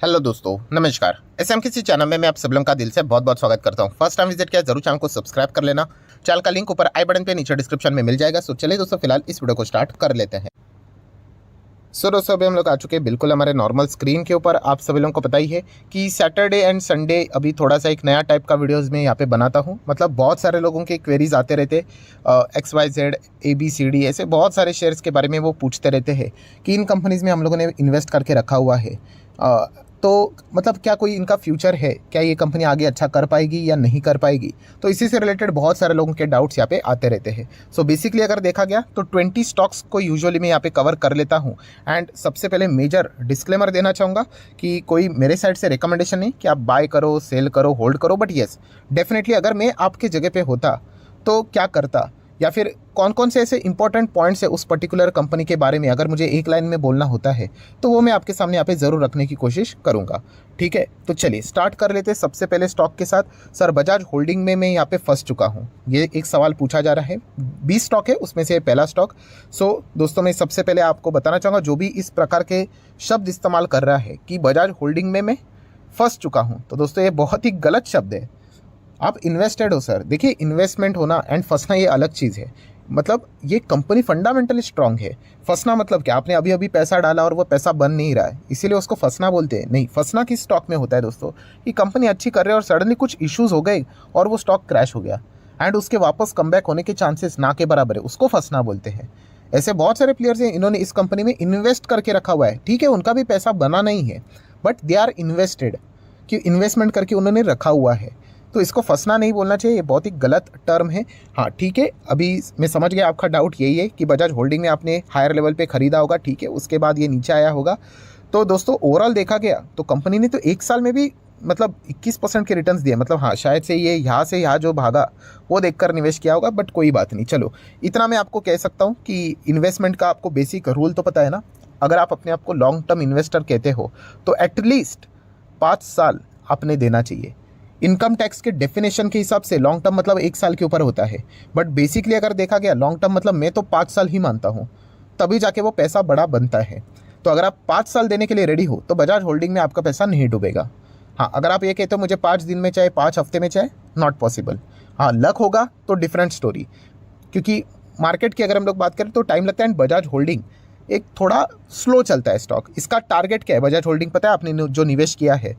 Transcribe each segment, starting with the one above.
Hello दोस्तों, नमस्कार। SMKC channel में मैं आप सब लोगों का दिल से बहुत बहुत स्वागत करता हूं। फर्स्ट टाइम विजिट किया जरूर चैनल को सब्सक्राइब कर लेना। चैनल का लिंक ऊपर आई बटन पे नीचे डिस्क्रिप्शन में मिल जाएगा। सो चलिए दोस्तों, फिलहाल इस वीडियो को स्टार्ट कर लेते हैं। सो दोस्तों, अभी हम लोग आ चुके हैं बिल्कुल हमारे नॉर्मल स्क्रीन के ऊपर। आप सभी लोगों को पता ही है कि सैटरडे एंड संडे अभी थोड़ा सा एक नया टाइप का वीडियोज़ में यहाँ पे बनाता हूँ। मतलब बहुत सारे लोगों के क्वेरीज आते रहते, XYZ ABCD ऐसे बहुत सारे शेयर्स के बारे में वो पूछते रहते हैं कि इन कंपनीज़ में हम लोगों ने इन्वेस्ट करके रखा हुआ है, तो मतलब क्या कोई इनका फ्यूचर है, क्या ये कंपनी आगे अच्छा कर पाएगी या नहीं कर पाएगी। तो इसी से रिलेटेड बहुत सारे लोगों के डाउट्स यहाँ पे आते रहते हैं। सो बेसिकली अगर देखा गया तो 20 स्टॉक्स को यूजुअली मैं यहाँ पे कवर कर लेता हूँ। एंड सबसे पहले मेजर डिस्क्लेमर देना चाहूँगा कि कोई मेरे साइड से रिकमेंडेशन नहीं कि आप बाय करो, सेल करो, होल्ड करो, बट येस डेफिनेटली अगर मैं आपके जगह पे होता तो क्या करता, या फिर कौन कौन से ऐसे इंपॉर्टेंट पॉइंट्स है उस पर्टिकुलर कंपनी के बारे में अगर मुझे एक लाइन में बोलना होता है तो वो मैं आपके सामने यहाँ पे ज़रूर रखने की कोशिश करूँगा। ठीक है, तो चलिए स्टार्ट कर लेते हैं सबसे पहले स्टॉक के साथ। सर, बजाज होल्डिंग में मैं यहाँ पे फंस चुका हूँ, ये एक सवाल पूछा जा रहा है। 20 स्टॉक है, उसमें से पहला स्टॉक। सो दोस्तों, मैं सबसे पहले आपको बताना चाहूँगा जो भी इस प्रकार के शब्द इस्तेमाल कर रहा है कि बजाज होल्डिंग में मैं फंस चुका हूँ, तो दोस्तों ये बहुत ही गलत शब्द है। आप इन्वेस्टेड हो सर। देखिए, इन्वेस्टमेंट होना एंड फंसना ये अलग चीज़ है। मतलब ये कंपनी फंडामेंटली स्ट्रांग है। फंसना मतलब क्या, आपने अभी अभी पैसा डाला और वो पैसा बन नहीं रहा है इसीलिए उसको फंसना बोलते हैं। नहीं, फंसना किस स्टॉक में होता है दोस्तों, कि कंपनी अच्छी कर रही है और सडनली कुछ इश्यूज हो गए और वो स्टॉक क्रैश हो गया एंड उसके वापस कम बैक होने के चांसेस ना के बराबर है, उसको फंसना बोलते हैं। ऐसे बहुत सारे प्लेयर्स हैं, इन्होंने इस कंपनी में इन्वेस्ट करके रखा हुआ है। ठीक है, उनका भी पैसा बना नहीं है बट दे आर इन्वेस्टेड, कि इन्वेस्टमेंट करके उन्होंने रखा हुआ है। तो इसको फंसना नहीं बोलना चाहिए, ये बहुत ही गलत टर्म है। हाँ ठीक है, अभी मैं समझ गया आपका डाउट यही है कि बजाज होल्डिंग में आपने हायर लेवल पे ख़रीदा होगा, ठीक है, उसके बाद ये नीचे आया होगा। तो दोस्तों ओवरऑल देखा गया तो कंपनी ने तो एक साल में भी मतलब 21% के रिटर्न्स दिए। मतलब हाँ, शायद से ये यहाँ से यहाँ जो भागा वो देखकर निवेश किया होगा, बट कोई बात नहीं। चलो, इतना मैं आपको कह सकता हूँ कि इन्वेस्टमेंट का आपको बेसिक रूल तो पता है ना। अगर आप अपने आप को लॉन्ग टर्म इन्वेस्टर कहते हो तो एटलीस्ट 5 साल आपने देना चाहिए। इनकम टैक्स के डेफिनेशन के हिसाब से लॉन्ग टर्म मतलब 1 साल के ऊपर होता है, बट बेसिकली अगर देखा गया लॉन्ग टर्म मतलब मैं तो 5 साल ही मानता हूँ, तभी जाके वो पैसा बड़ा बनता है। तो अगर आप 5 साल देने के लिए रेडी हो तो बजाज होल्डिंग में आपका पैसा नहीं डूबेगा। हाँ, अगर आप ये कहते हो मुझे 5 दिन में चाहे 5 हफ्ते में चाहे, नॉट पॉसिबल। हाँ, लक होगा तो डिफरेंट स्टोरी, क्योंकि मार्केट की अगर हम लोग बात करें तो टाइम लगता है। एंड बजाज होल्डिंग एक थोड़ा स्लो चलता है स्टॉक। इसका टारगेट क्या है बजाज होल्डिंग पता है आपने जो निवेश किया है?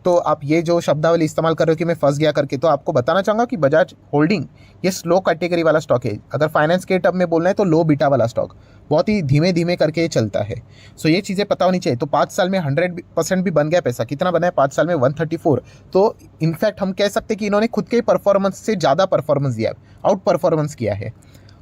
तो आप ये जो शब्दावली इस्तेमाल कर रहे हो कि मैं फंस गया करके, तो आपको बताना चाहूँगा कि बजाज होल्डिंग ये स्लो कैटेगरी वाला स्टॉक है। अगर फाइनेंस के टर्म में बोलना है तो लो बीटा वाला स्टॉक, बहुत ही धीमे धीमे करके चलता है। सो ये चीज़ें पता होनी चाहिए। तो 5 साल में 100% भी बन गया पैसा। कितना बना है 5 साल में? 134। तो इनफैक्ट हम कह सकते हैं कि इन्होंने खुद के परफॉर्मेंस से ज़्यादा परफॉर्मेंस दिया, आउट परफॉर्मेंस किया है।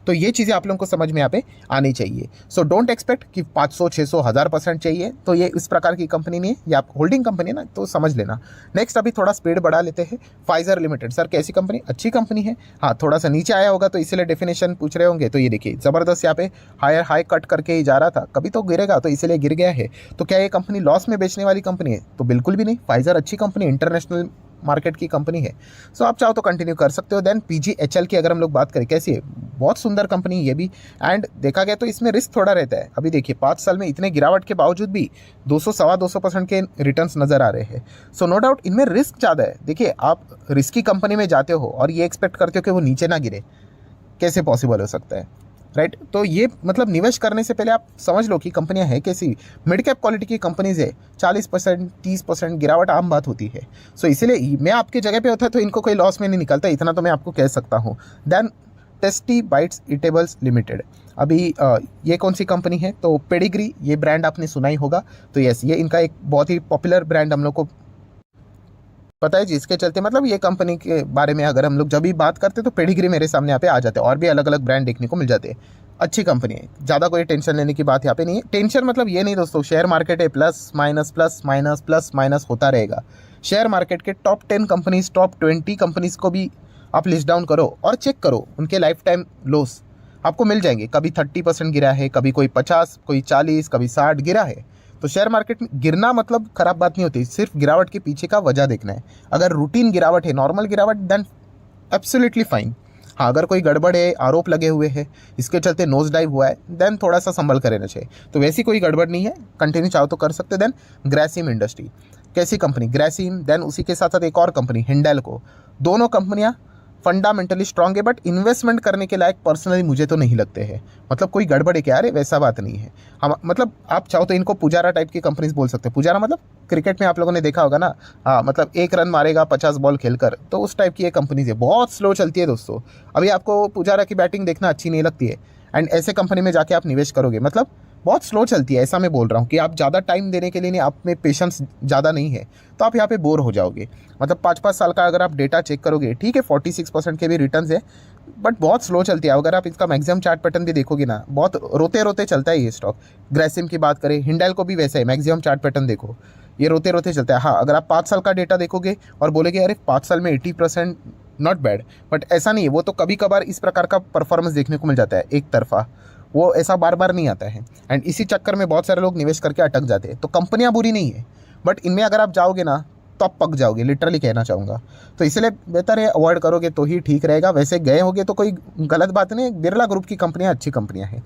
तो ये चीज़ें आप लोगों को समझ में यहाँ पे आनी चाहिए। सो डोंट एक्सपेक्ट कि 500, 600, 1000% चाहिए। तो ये इस प्रकार की कंपनी नहीं है, ये आप होल्डिंग कंपनी है ना, तो समझ लेना। नेक्स्ट अभी थोड़ा स्पीड बढ़ा लेते हैं। फाइजर लिमिटेड, सर कैसी कंपनी? अच्छी कंपनी है। हाँ, थोड़ा सा नीचे आया होगा तो इसलिए डेफिनेशन पूछ रहे होंगे। तो ये देखिए ज़बरदस्त यहाँ पे हाई कट करके ही जा रहा था, कभी तो गिरेगा तो इसलिए गिर गया है। तो क्या ये कंपनी लॉस में बेचने वाली कंपनी है? तो बिल्कुल भी नहीं। फाइजर अच्छी कंपनी, इंटरनेशनल मार्केट की कंपनी है। सो आप चाहो तो कंटिन्यू कर सकते हो। देन PGHL की अगर हम लोग बात करें, कैसी है? बहुत सुंदर कंपनी ये भी। एंड देखा गया तो इसमें रिस्क थोड़ा रहता है। अभी देखिए 5 साल में इतने गिरावट के बावजूद भी 200 सवा 200% के रिटर्न्स नज़र आ रहे हैं। सो नो डाउट इनमें रिस्क ज़्यादा है। देखिए, आप रिस्की कंपनी में जाते हो और ये एक्सपेक्ट करते हो कि वो नीचे ना गिरे, कैसे पॉसिबल हो सकता है? राइट। तो ये मतलब निवेश करने से पहले आप समझ लो कि कंपनियां हैं कैसी। मिड कैप क्वालिटी की कंपनीज है, 40% 30% गिरावट आम बात होती है। सो इसीलिए मैं आपके जगह पे होता तो इनको कोई लॉस में नहीं निकलता, इतना तो मैं आपको कह सकता हूँ। Then tasty bites eatables limited, अभी ये कौन सी कंपनी है? तो पेडिग्री, ये ब्रांड आपने सुना ही होगा। तो यस, ये इनका एक बहुत ही पॉपुलर ब्रांड हम लोग को पता है, जिसके चलते मतलब ये कंपनी के बारे में अगर हम लोग जब भी बात करते तो पेडिग्री मेरे सामने यहाँ पे आ जाते हैं। और भी अलग अलग ब्रांड देखने को मिल जाते हैं। अच्छी कंपनी है, ज़्यादा कोई टेंशन लेने की बात यहाँ पे नहीं है। टेंशन मतलब ये नहीं दोस्तों, शेयर मार्केट है, plus minus plus minus plus minus होता रहेगा। शेयर मार्केट के टॉप 10 कंपनीज, टॉप 20 कंपनीज को भी आप लिस्ट डाउन करो और चेक करो, उनके लाइफ टाइम लोस आपको मिल जाएंगे। कभी 30% गिरा है, कभी कोई 50, कोई 40, कभी 60 गिरा है। तो शेयर मार्केट में गिरना मतलब खराब बात नहीं होती, सिर्फ गिरावट के पीछे का वजह देखना है। अगर रूटीन गिरावट है, नॉर्मल गिरावट, देन एब्सोल्युटली फाइन। हाँ, अगर कोई गड़बड़ है, आरोप लगे हुए हैं, इसके चलते नोज डाइव हुआ है, देन थोड़ा सा संभल कर रहना चाहिए। तो वैसी कोई गड़बड़ नहीं है, कंटिन्यू चाहो तो कर सकते। देन ग्रासिम इंडस्ट्री, कैसी कंपनी? ग्रासिम, देन उसी के साथ साथ एक और कंपनी हिंडाल्को। दोनों कंपनियाँ फंडामेंटली स्ट्रांग है, बट इन्वेस्टमेंट करने के लायक पर्सनली मुझे तो नहीं लगते हैं। मतलब कोई गड़बड़ है क्या? अरे वैसा बात नहीं है। हम मतलब आप चाहो तो इनको पुजारा टाइप की कंपनीज बोल सकते हैं। पुजारा मतलब क्रिकेट में आप लोगों ने देखा होगा ना, हाँ, मतलब 1 रन मारेगा 50 बॉल खेलकर, तो उस टाइप की ये कंपनीज है। बहुत स्लो चलती है दोस्तों। अभी आपको पुजारा की बैटिंग देखना अच्छी नहीं लगती है, एंड ऐसे कंपनी में जाके आप निवेश करोगे, मतलब बहुत स्लो चलती है। ऐसा मैं बोल रहा हूँ कि आप ज़्यादा टाइम देने के लिए नहीं, आप में पेशेंस ज़्यादा नहीं है, तो आप यहाँ पे बोर हो जाओगे। मतलब 5-5 साल का अगर आप डेटा चेक करोगे, ठीक है 46% के भी रिटर्न्स है, बट बहुत स्लो चलती है। अगर आप इसका मैक्सिमम चार्ट पैटर्न भी देखोगे ना, बहुत रोते रोते चलता है ये स्टॉक। ग्रासिम की बात करें, हिंडाल्को भी वैसा है, मैक्सिमम चार्ट पैटर्न देखो, ये रोते रोते चलता है। हाँ, अगर आप 5 साल का डेटा देखोगे और बोलेगे अरे 5 साल में 80% नॉट बैड, बट ऐसा नहीं है। वो तो कभी कभार इस प्रकार का परफॉर्मेंस देखने को मिल जाता है, एक तरफा, वो ऐसा बार बार नहीं आता है। एंड इसी चक्कर में बहुत सारे लोग निवेश करके अटक जाते हैं। तो कंपनियां बुरी नहीं है, बट इनमें अगर आप जाओगे ना तो आप पक जाओगे, लिटरली कहना चाहूँगा। तो इसलिए बेहतर है अवॉइड करोगे तो ही ठीक रहेगा। वैसे गए होगे तो कोई गलत बात नहीं, बिरला ग्रुप की कंपनियां अच्छी कंपनियां हैं।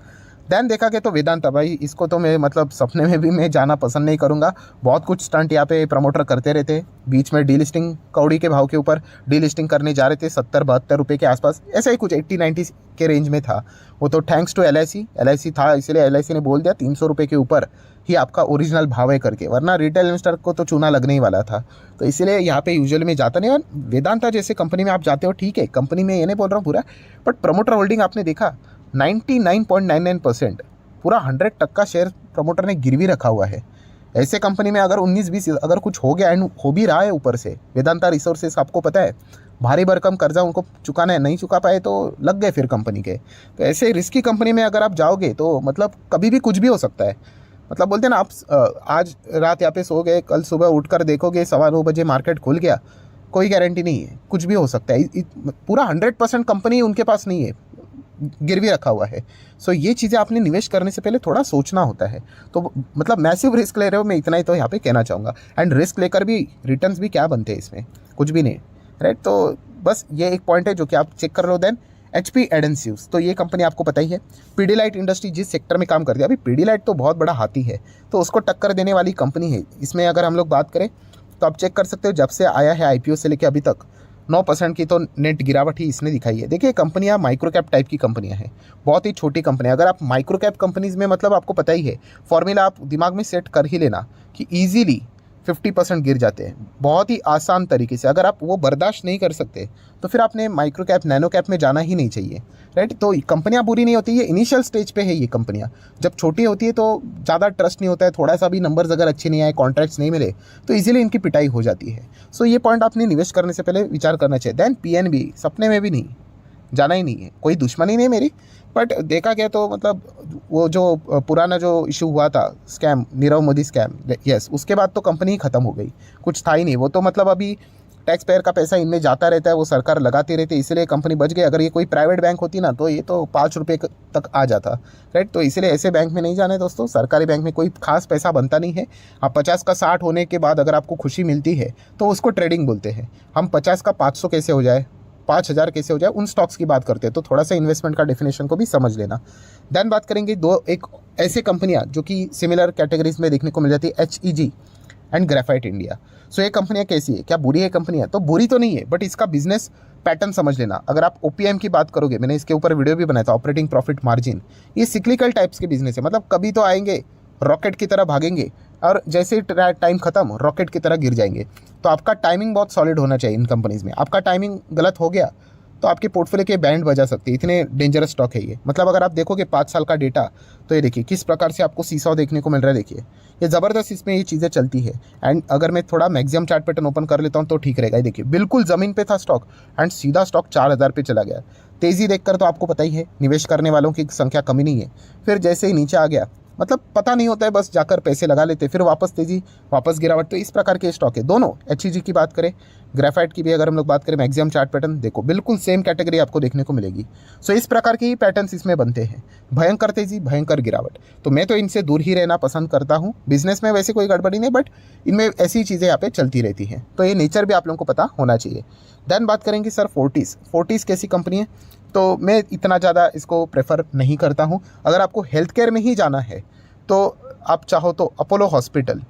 दैन देखा गया तो वेदांता, भाई इसको तो मैं मतलब सपने में भी मैं जाना पसंद नहीं करूँगा। बहुत कुछ स्टंट यहाँ पे प्रमोटर करते रहते हैं। बीच में डीलिस्टिंग, कौड़ी के भाव के ऊपर डीलिस्टिंग करने जा रहे थे 70-72 रुपये के आसपास, ऐसा ही कुछ 80-90 के रेंज में था। वो तो थैंक्स टू LIC था, इसलिए LIC ने बोल दिया 300 रुपये के ऊपर ही आपका ओरिजिनल भाव है करके, वरना रिटेल इन्वेस्टर को तो चूना लगने ही वाला था। तो इसीलिए यहाँ पे यूजुअली में जाता नहीं। और वेदांता जैसे कंपनी में आप जाते हो, ठीक है, कंपनी में ये नहीं बोल रहा हूँ पूरा, बट प्रमोटर होल्डिंग आपने देखा 99.99%, पूरा 100% शेयर प्रमोटर ने गिरवी रखा हुआ है। ऐसे कंपनी में अगर 19-20 अगर कुछ हो गया, एंड हो भी रहा है ऊपर से, वेदांता रिसोर्सेस आपको पता है भारी भरकम कर्जा उनको चुकाना है, नहीं चुका पाए तो लग गए फिर कंपनी के। तो ऐसे रिस्की कंपनी में अगर आप जाओगे तो मतलब कभी भी कुछ भी हो सकता है। मतलब बोलते हैं ना, आप आज रात यहाँ पे सो गए, कल सुबह उठकर देखोगे 9:15 बजे मार्केट खुल गया, कोई गारंटी नहीं है, कुछ भी हो सकता है। पूरा 100% कंपनी उनके पास नहीं है, गिरवी रखा हुआ है। सो ये चीज़ें आपने निवेश करने से पहले थोड़ा सोचना होता है। तो मतलब मैसिव रिस्क ले रहे हो, मैं इतना ही तो यहाँ पे कहना चाहूँगा। एंड रिस्क लेकर भी रिटर्न्स भी क्या बनते हैं इसमें, कुछ भी नहीं, राइट। तो बस ये एक पॉइंट है जो कि आप चेक कर लो। देन HP एडेंसिव्स, तो ये कंपनी आपको पता ही है। पीडीलाइट इंडस्ट्री जिस सेक्टर में काम करती है, अभी पीडीलाइट तो बहुत बड़ा हाथी है, तो उसको टक्कर देने वाली कंपनी है। इसमें अगर हम लोग बात करें तो आप चेक कर सकते हो, जब से आया है IPO से लेकर अभी तक 9% की तो नेट गिरावट ही इसने दिखाई है। देखिए कंपनियां माइक्रो कैप टाइप की कंपनियां हैं, बहुत ही छोटी कंपनियां। अगर आप माइक्रो कैप कंपनीज में, मतलब आपको पता ही है, फॉर्मूला आप दिमाग में सेट कर ही लेना कि ईजीली 50% गिर जाते हैं, बहुत ही आसान तरीके से। अगर आप वो बर्दाश्त नहीं कर सकते तो फिर आपने माइक्रो कैप, नैनो कैप में जाना ही नहीं चाहिए, राइट। तो कंपनियां बुरी नहीं होती, ये इनिशियल स्टेज पे है ये कंपनियां। जब छोटी होती है तो ज़्यादा ट्रस्ट नहीं होता है, थोड़ा सा भी नंबर्स अगर अच्छे नहीं आए, कॉन्ट्रैक्ट्स नहीं मिले, तो इजीली इनकी पिटाई हो जाती है। सो ये पॉइंट आपने निवेश करने से पहले विचार करना चाहिए। दैन PNB, सपने में भी नहीं, जाना ही नहीं है। कोई दुश्मनी नहीं मेरी, बट देखा गया तो मतलब वो जो पुराना जो इशू हुआ था, scam, Nirav Modi scam, yes, उसके बाद तो कंपनी ही ख़त्म हो गई, कुछ था ही नहीं। वो तो मतलब अभी टैक्स पेयर का पैसा इनमें जाता रहता है, वो सरकार लगाती रहती है, इसलिए कंपनी बच गई। अगर ये कोई प्राइवेट बैंक होती ना तो ये तो 5 रुपये तक आ जाता, राइट। तो इसलिए ऐसे बैंक में नहीं जाना है दोस्तों। सरकारी बैंक में कोई खास पैसा बनता नहीं है। आप 50 का 60 होने के बाद अगर आपको खुशी मिलती है तो उसको ट्रेडिंग बोलते हैं। हम 50 का 500 कैसे हो जाए, 5000 कैसे हो जाए, उन स्टॉक्स की बात करते हैं। तो थोड़ा सा इन्वेस्टमेंट का डेफिनेशन को भी समझ लेना। देन बात करेंगे एक ऐसे कंपनियां जो कि सिमिलर कैटेगरीज में देखने को मिल जाती है, HEG एंड ग्रेफाइट इंडिया। सो ये कंपनियां कैसी है, क्या बुरी है कंपनियां? तो बुरी तो नहीं है, बट इसका बिजनेस पैटर्न समझ लेना। अगर आप OPM की बात करोगे, मैंने इसके ऊपर वीडियो भी बनाया था, ऑपरेटिंग प्रॉफिट मार्जिन, ये सिक्लिकल टाइप्स के बिजनेस है। मतलब कभी तो आएंगे, रॉकेट की तरह भागेंगे, और जैसे ही टाइम खत्म रॉकेट की तरह गिर जाएंगे। तो आपका टाइमिंग बहुत सॉलिड होना चाहिए इन कंपनीज में। आपका टाइमिंग गलत हो गया तो आपके पोर्टफोलियो के बैंड बजा सकती है, इतने डेंजरस स्टॉक है ये। मतलब अगर आप देखोगे 5 साल का डेटा, तो ये देखिए किस प्रकार से आपको सीसॉ देखने को मिल रहा है। देखिए ये ज़बरदस्त इसमें ये चीज़ें चलती है। एंड अगर मैं थोड़ा मैक्सिमम चार्ट पैटर्न ओपन कर लेता हूँ तो ठीक रहेगा। ये देखिए बिल्कुल ज़मीन पे था स्टॉक, एंड सीधा स्टॉक 4000 पे चला गया। तेज़ी देखकर तो आपको पता ही है, निवेश करने वालों की संख्या कमी नहीं है। फिर जैसे ही नीचे आ गया, मतलब पता नहीं होता है, बस जाकर पैसे लगा लेते, फिर वापस तेजी, वापस गिरावट। तो इस प्रकार के स्टॉक है दोनों। HEG की बात करें, ग्रेफाइट की भी अगर हम लोग बात करें, मैक्सिमम चार्ट पैटर्न देखो, बिल्कुल सेम कैटेगरी आपको देखने को मिलेगी। सो इस प्रकार के ही पैटर्न्स इसमें बनते हैं, भयंकर तेजी, भयंकर गिरावट। तो मैं तो इनसे दूर ही रहना पसंद करता हूँ। बिजनेस में वैसे कोई गड़बड़ी नहीं, बट इनमें ऐसी चीज़ें यहाँ पे चलती रहती हैं। तो ये नेचर भी आप लोगों को पता होना चाहिए। देन बात करेंगे सर फोर्टिस कैसी कंपनी है? तो मैं इतना ज़्यादा इसको प्रेफर नहीं करता हूँ। अगर आपको हेल्थ केयर में ही जाना है तो आप चाहो तो Apollo hospital,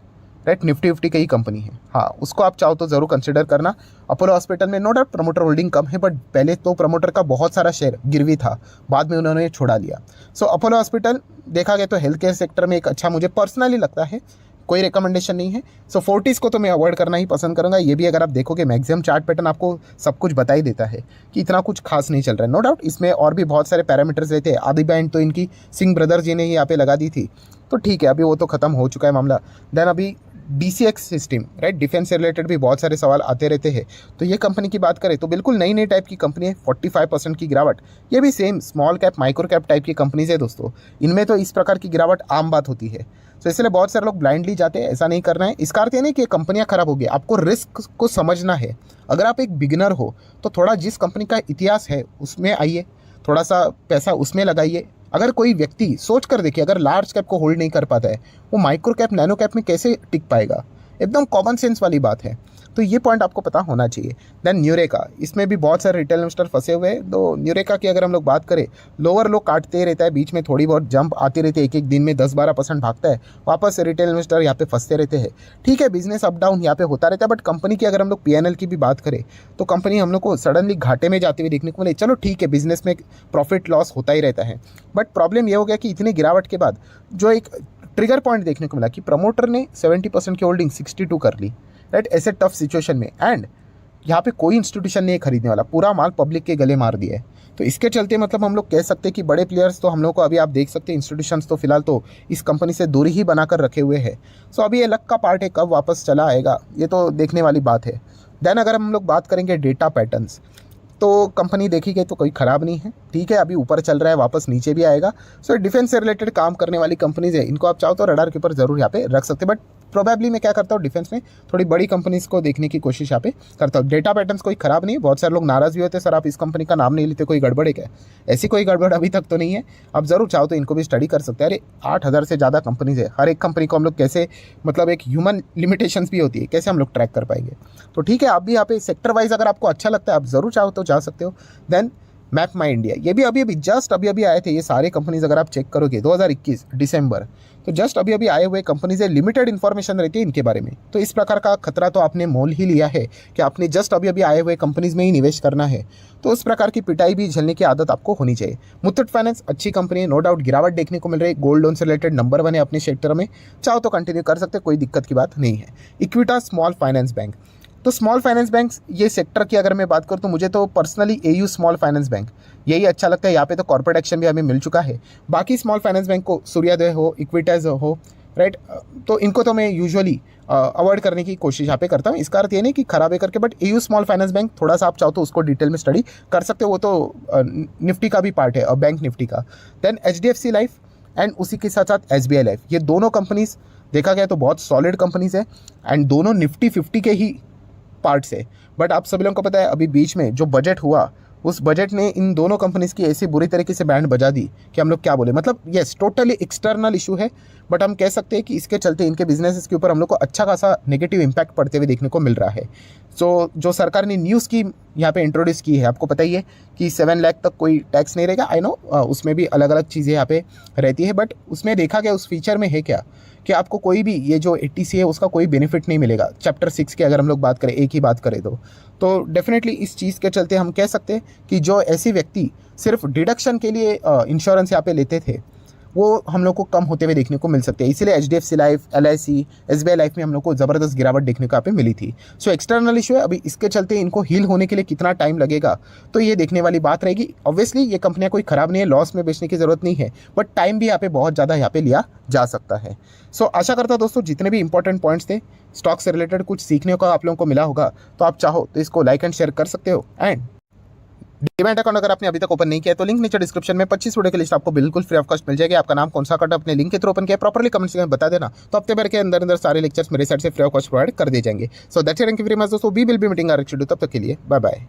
right, Nifty fifty की ही कंपनी है, हाँ, उसको आप चाहो तो ज़रूर कंसिडर करना। अपोलो हॉस्पिटल में नो डाउट प्रमोटर होल्डिंग कम है, बट पहले तो प्रमोटर का बहुत सारा शेयर गिरवी था, बाद में उन्होंने छोड़ा लिया। सो अपोलो हॉस्पिटल देखा गया तो हेल्थ केयर सेक्टर में एक अच्छा मुझे पर्सनली लगता है, कोई रिकमेंडेशन नहीं है। सो फोर्टिस को तो मैं अवॉइड करना ही पसंद करूंगा। ये भी अगर आप देखोगे मैक्सिमम चार्ट पैटर्न आपको सब कुछ बता ही देता है कि इतना कुछ खास नहीं चल रहा है। नो डाउट इसमें और भी बहुत सारे पैरामीटर्स रहते हैं। आधी बैंड तो इनकी सिंह ब्रदर जी ने ही यहाँ पे लगा दी थी, तो ठीक है, अभी वो तो खत्म हो चुका है मामला। देन अभी DCX सिस्टम, राइट, डिफेंस से रिलेटेड भी बहुत सारे सवाल आते रहते हैं। तो ये कंपनी की बात करें तो बिल्कुल नई नई टाइप की कंपनी है, 45% की गिरावट। ये भी same small cap micro cap type की कंपनीज है दोस्तों, इनमें तो इस प्रकार की गिरावट आम बात होती है। तो इसलिए बहुत सारे लोग ब्लाइंडली जाते हैं, ऐसा नहीं करना है। इसका अर्थ ये नहीं कि कंपनियां खराब होगी, आपको रिस्क को समझना है। अगर आप एक बिगिनर हो तो थोड़ा जिस कंपनी का इतिहास है उसमें आइए, थोड़ा सा पैसा उसमें लगाइए। अगर कोई व्यक्ति सोच कर देखिए, अगर लार्ज कैप को होल्ड नहीं कर पाता है, वो माइक्रो कैप नैनो कैप में कैसे टिक पाएगा? एकदम कॉमन सेंस वाली बात है। तो ये पॉइंट आपको पता होना चाहिए। देन न्यूरेका, इसमें भी बहुत सारे रिटेल इन्वेस्टर फंसे हुए हैं। तो न्यूरेका की अगर हम लोग बात करें, लोअर लो काटते रहता है, बीच में थोड़ी बहुत जंप आती रहती है, एक एक दिन में 10-12% भागता है, वापस से रिटेल इन्वेस्टर यहाँ पे फंसते रहते हैं। ठीक है, बिजनेस अप डाउन यहाँ पे होता रहता है, बट कंपनी की अगर हम लोग PNL की भी बात करें तो कंपनी हम लोग को सडनली घाटे में जाते हुए देखने को मिले। चलो ठीक है, बिजनेस में प्रॉफिट लॉस होता ही रहता है, बट प्रॉब्लम ये हो गया कि इतनी गिरावट के बाद जो एक ट्रिगर पॉइंट देखने को मिला कि प्रमोटर ने 70% की होल्डिंग 62 कर ली, राइट, ऐसे टफ सिचुएशन में। एंड यहाँ पे कोई इंस्टीट्यूशन नहीं है खरीदने वाला, पूरा माल पब्लिक के गले मार दिया है। तो इसके चलते मतलब हम लोग कह सकते हैं कि बड़े प्लेयर्स तो हम लोग को अभी आप देख सकते हैं, इंस्टीट्यूशंस तो फिलहाल तो इस कंपनी से दूरी ही बनाकर रखे हुए हैं। सो अभी ये लक का पार्ट है, कब वापस चला आएगा ये तो देखने वाली बात है। देन अगर हम लोग बात करेंगे डेटा पैटर्न्स, तो कंपनी देखी गई तो कोई ख़राब नहीं है, ठीक है, अभी ऊपर चल रहा है, वापस नीचे भी आएगा। सो डिफेंस से रिलेटेड काम करने वाली कंपनीज है, इनको आप चाहो तो रडार के ऊपर जरूर यहाँ पे रख सकते हैं। बट प्रोबेबली मैं क्या करता हूँ, डिफेंस में थोड़ी बड़ी कंपनीज को देखने की कोशिश यहाँ पे करता हूँ। डेटा पैटर्न्स कोई ख़राब नहीं है। बहुत सारे लोग नाराज़ भी होते हैं, सर आप इस कंपनी का नाम नहीं लेते, कोई गड़बड़ है क्या? ऐसी कोई गड़बड़ अभी तक तो नहीं है। आप ज़रूर चाहो तो इनको भी स्टडी कर सकते हैं। अरे 8,000 से ज़्यादा कंपनीज है, हर एक कंपनी को हम लोग कैसे, मतलब एक ह्यूमन लिमिटेशंस भी होती है, कैसे हम लोग ट्रैक कर पाएंगे? तो ठीक है, आप भी यहाँ पे सेक्टर वाइज अगर आपको अच्छा लगता है आप ज़रूर चाहो तो जा सकते हो। देन मैप माई इंडिया, ये भी अभी जस्ट अभी आए थे। ये सारे कंपनीज अगर आप चेक करोगे 2021 दिसंबर, तो जस्ट अभी आए हुए कंपनीज है, लिमिटेड इन्फॉर्मेशन रहती है इनके बारे में। तो इस प्रकार का खतरा तो आपने मोल ही लिया है कि आपने जस्ट अभी आए हुए कंपनीज में ही निवेश करना है, तो उस प्रकार की पिटाई भी झेलने की आदत आपको होनी चाहिए। मुथूट फाइनेंस अच्छी कंपनी है, नो डाउट गिरावट देखने को मिल रही है, गोल्ड लोन से रिलेटेड नंबर 1 है अपने सेक्टर में, चाहो तो कंटिन्यू कर सकते, कोई दिक्कत की बात नहीं है। इक्विटास स्मॉल फाइनेंस बैंक, तो स्मॉल फाइनेंस बैंक ये सेक्टर की अगर मैं बात करूँ तो मुझे तो personally AU small finance bank यही अच्छा लगता है। यहाँ पे तो कॉर्पोरेट एक्शन भी हमें मिल चुका है। बाकी स्मॉल फाइनेंस बैंक को सूर्योदय हो, इक्विटास हो, राइट, तो इनको तो मैं यूजुअली अवॉइड करने की कोशिश यहाँ पे करता हूँ। इसका अर्थ ये नहीं कि खराब है करके, but AU small finance bank थोड़ा सा आप चाहो तो उसको डिटेल में स्टडी कर सकते हो, वो तो निफ्टी का भी पार्ट है और बैंक निफ्टी का। देन HDFC लाइफ एंड उसी के साथ साथ SBI लाइफ, ये दोनों कंपनीज देखा गया तो बहुत सॉलिड कंपनीज है एंड दोनों निफ्टी 50 के ही पार्ट से। बट आप सभी लोगों को पता है अभी बीच में जो बजट हुआ, उस बजट ने इन दोनों कंपनीज की ऐसी बुरी तरीके से बैंड बजा दी कि हम लोग क्या बोले, मतलब यस टोटली एक्सटर्नल इशू है, बट हम कह सकते हैं कि इसके चलते इनके बिजनेसेस के ऊपर हम लोग को अच्छा खासा नेगेटिव इम्पैक्ट पड़ते हुए देखने को मिल रहा है। सो जो सरकार ने न्यू स्कीम यहाँ पे इंट्रोड्यूस की है, आपको पता ही है कि 7 लाख तक कोई टैक्स नहीं रहेगा। आई नो उसमें भी अलग अलग चीज़ें यहाँ पे रहती है, बट उसमें देखा गया उस फीचर में है क्या कि आपको कोई भी ये जो 80C है उसका कोई बेनिफिट नहीं मिलेगा। चैप्टर 6 की अगर हम लोग बात करें, एक ही बात करें तो डेफिनेटली इस चीज़ के चलते हम कह सकते हैं कि जो ऐसे व्यक्ति सिर्फ डिडक्शन के लिए इंश्योरेंस यहाँ पे लेते थे, वो हम लोग को कम होते हुए देखने को मिल सकते हैं। इसीलिए HDFC life, LIC, SBI life में हम लोग को ज़बरदस्त गिरावट देखने को यहाँ पे मिली थी। सो एक्सटर्नल इशू है, अभी इसके चलते इनको हील होने के लिए कितना टाइम लगेगा तो ये देखने वाली बात रहेगी। ऑब्वियसली ये कंपनियाँ कोई ख़राब नहीं है, लॉस में बेचने की ज़रूरत नहीं है, बट टाइम भी यहाँ पे बहुत ज़्यादा यहाँ पे लिया जा सकता है। सो आशा करता हूँ दोस्तों जितने भी इंपॉर्टेंट पॉइंट्स थे स्टॉक से रिलेटेड कुछ सीखने को आप लोगों को मिला होगा, तो आप चाहो तो इसको लाइक एंड शेयर कर सकते हो। एंड डीमैट अकाउंट अगर आपने अभी तक ओपन नहीं किया तो लिंक नीचे डिस्क्रिप्शन में 25 वीडियो की लिस्ट आपको बिल्कुल फ्री ऑफ कॉस्ट मिल जाएगी। आपका नाम कौन सा अकाउंट अपने लिंक के थ्रू ओपन किया प्रॉपर्ली कमेंट्स में बता देना, तो हफ्ते भर के अंदर सारे लेक्चर्स मेरे साइड से फ्री ऑफ कॉस्ट प्रोवाइड कर दिए जाएंगे। So that's it, thank you very much दोस्तों, we will be meeting our schedule, तब तक के लिए बाय बाय।